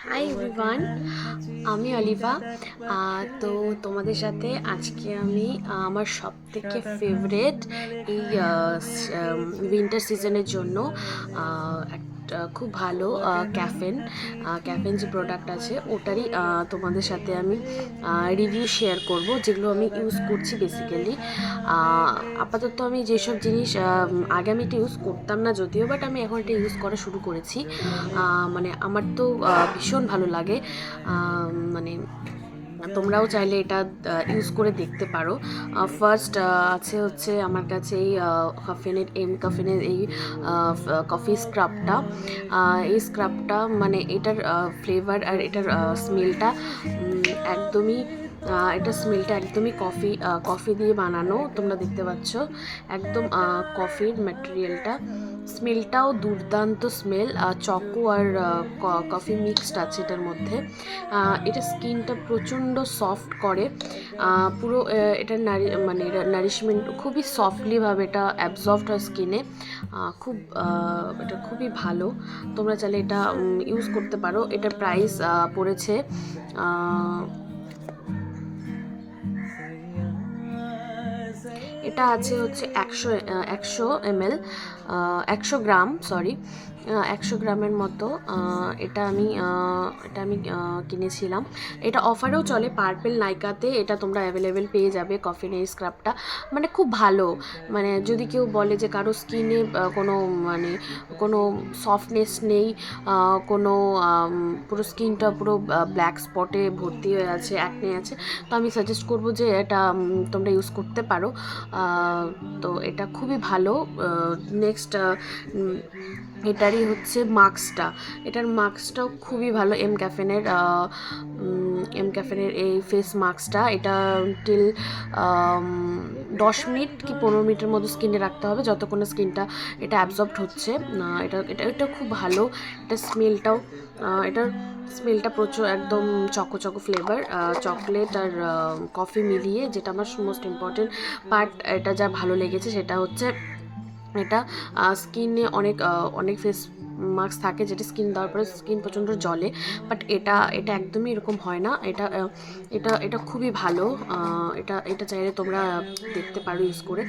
Hi everyone, আমি অলিভা। তো তোমাদের সাথে আজকে আমি আমার সব থেকে ফেভারেট এই উইন্টার সিজনের জন্য একটা খুব ভালো ক্যাফেন ক্যাফেন যে প্রোডাক্ট আছে ওটারই তোমাদের সাথে আমি রিভিউ শেয়ার করব, যেগুলো আমি ইউজ করছি বেসিক্যালি। আপাতত আমি যেসব জিনিস আগে আমি এটা ইউজ করতাম না যদিও, বাট আমি এখন এটা ইউজ করা শুরু করেছি। মানে আমার তো ভীষণ ভালো লাগে। মানে তোমরাও চাইলে এটা ইউজ করে দেখতে পারো। ফার্স্ট আছে হচ্ছে আমার কাছে এই কাফেনের এই কফি স্ক্রাবটা। এই স্ক্রাবটা মানে এটার ফ্লেভার আর এটার স্মেলটা একদমই এটা স্মেলটা একদমই কফি দিয়ে বানানো। তোমরা দেখতে পাচ্ছ একদম কফির ম্যাটেরিয়ালটা, স্মেলটাও দুর্দান্ত স্মেল। চকো আর কফি মিক্সড আছে এটার মধ্যে। এটা স্কিনটা প্রচণ্ড সফট করে, পুরো এটার মানে নারিশমেন্ট খুবই সফটলিভাবে এটা অ্যাবজর্বড হয় স্কিনে। খুব এটা খুবই ভালো, তোমরা চাইলে এটা ইউজ করতে পারো। এটার প্রাইস পড়েছে এটা আছে হচ্ছে 100 ml, 100 গ্রাম, সরি, 100 গ্রামের মতো। এটা আমি কিনেছিলাম। এটা অফারেও চলে, পার্পেল নাইকাতে এটা তোমরা অ্যাভেলেবেল পেয়ে যাবে। কফি নেই স্ক্রাবটা মানে খুব ভালো। মানে যদি কেউ বলে যে কারো স্কিনে মানে কোনো সফটনেস নেই, কোনো পুরো স্কিনটা পুরো ব্ল্যাক স্পটে ভর্তি হয়ে আছে, অ্যাকনে আছে, তো আমি সাজেস্ট করবো যে এটা তোমরা ইউজ করতে পারো। তো এটা খুবই ভালো। নেক্সট এটারই হচ্ছে এটার মাস্কটাও খুবই ভালো। এম ক্যাফেনের এই ফেস মাস্কটা, এটা টিল 10 মিনিট কি 15 মিনিটের মধ্যে স্কিনে রাখতে হবে, যতক্ষণ স্কিনটা এটা অ্যাবজর্বড হচ্ছে। এটা এটা এটা খুব ভালো। এটার স্মেলটা প্রচুর একদম চকো ফ্লেভার, চকলেট আর কফি মিলিয়ে। যেটা আমার মোস্ট ইম্পর্টেন্ট পার্ট, এটা যা ভালো লেগেছে সেটা হচ্ছে এটা স্কিনে অনেক ফেস মাস্ক থাকে যেটা স্কিন দেওয়ার পরে স্কিন প্রচণ্ড জ্বলে, বাট এটা এটা একদমই এরকম হয় না। এটা খুবই ভালো। এটা চাইলে তোমরা দেখতে পারো ইউজ করে,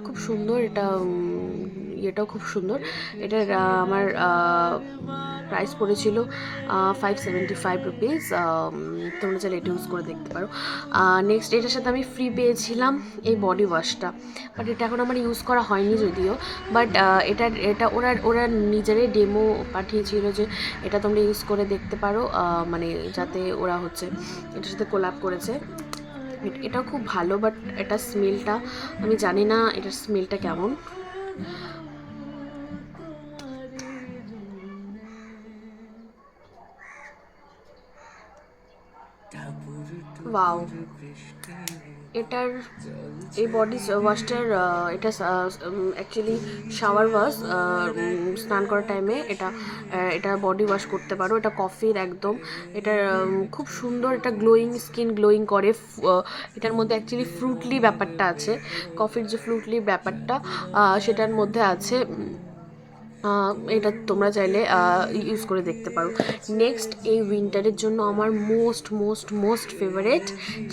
খুব সুন্দর। এটাও খুব সুন্দর। এটার আমার প্রাইস পড়েছিল 575 রুপিস। তোমরা চাইলে এটা ইউজ করে দেখতে পারো। নেক্সট এটার সাথে আমি ফ্রি পেয়েছিলাম এই বডি ওয়াশটা, বাট এটা এখন আমার ইউজ করা হয়নি যদিও, বাট এটা ওরা নিজেরাই ডেমো পাঠিয়েছিল যে এটা তোমরা ইউজ করে দেখতে পারো, মানে যাতে ওরা হচ্ছে এটার সাথে কোলাব করেছে। এটাও খুব ভালো, বাট এটার স্মেলটা আমি জানি না এটার স্মেলটা কেমন। ওয়াও, এটার এই বডি ওয়াশটার এটা অ্যাকচুয়ালি শাওয়ার ওয়াশ, স্নান করার টাইমে এটা বডি ওয়াশ করতে পারো। এটা কফির একদম, এটা খুব সুন্দর। এটা স্কিন গ্লোয়িং করে। এটার মধ্যে অ্যাকচুয়ালি ফ্রুটলি ব্যাপারটা আছে, কফির যে ফ্রুটলি ব্যাপারটা সেটার মধ্যে আছে। এটা তোমরা চাইলে ইউজ করে দেখতে পারো। নেক্সট এই উইন্টারের জন্য আমার মোস্ট ফেভারেট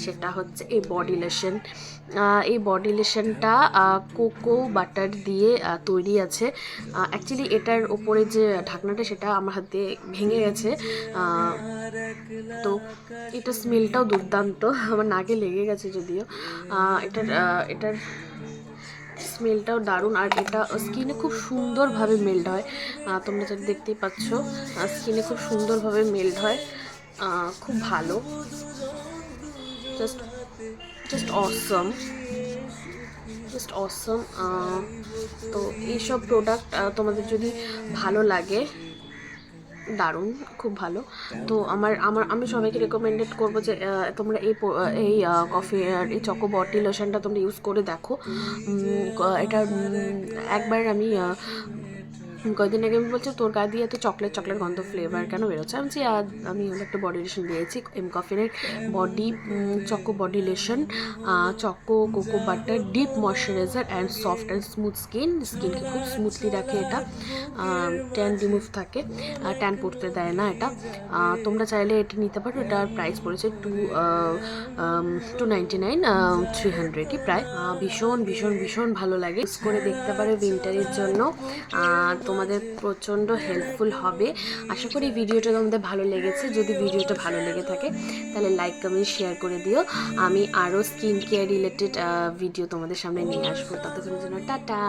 সেটা হচ্ছে এই বডি লোশন। এই বডি লোশনটা কোকো বাটার দিয়ে তৈরি আছে। অ্যাকচুয়ালি এটার ওপরে যে ঢাকনাটা সেটা আমার হাত দিয়ে ভেঙে গেছে। তো এটার স্মেলটাও দুর্দান্ত, আমার নাকে লেগে গেছে যদিও। এটার স্মেলটাও দারুণ, আর এটা স্কিনে খুব সুন্দরভাবে মেল্ট হয়। তোমরা যেটা দেখতেই পাচ্ছ, স্কিনে খুব সুন্দরভাবে মেল্ট হয়। খুব ভালো, জাস্ট জাস্ট অসম জাস্ট অসম। তো এইসব প্রোডাক্ট তোমাদের যদি ভালো লাগে, দারুণ, খুব ভালো। তো আমি সবাইকে রেকমেন্ডেড করবো যে তোমরা এই কফি আর এই চকো বডি লোশনটা তোমরা ইউজ করে দেখো। এটা একবার আমি কয়েকদিন আগে আমি বলছি তোর গায়ে দিয়ে তো চকলেট চকলেট গন্ধ ফ্লেভার কেন বেরোচ্ছে। আমি বলছি আমি হলো একটা বডি লোশন দিয়েছি এমকফিনের body choco body lotion, choco cocoa butter deep moisturiser and soft and smooth স্কিনকে খুব স্মুথলি রাখে এটা, ট্যান রিমুভ থাকে, ট্যান পড়তে দেয় না এটা। তোমরা চাইলে এটা নিতে পারো। এটার প্রাইস পড়েছে 299, 300 প্রায়। ভীষণ ভীষণ ভীষণ ভালো লাগে, ইউজ করে দেখতে পারো উইন্টারের জন্য, তোমাদের প্রচণ্ড হেল্পফুল হবে। আশা করি ভিডিওটা তোমাদের ভালো লেগেছে। যদি ভিডিওটা ভালো লেগে থাকে তাহলে লাইক কমেন্ট শেয়ার করে দিও। আমি আরও স্কিন কেয়ার রিলেটেড ভিডিও তোমাদের সামনে নিয়ে আসবো। ততক্ষণের জন্য টাটা।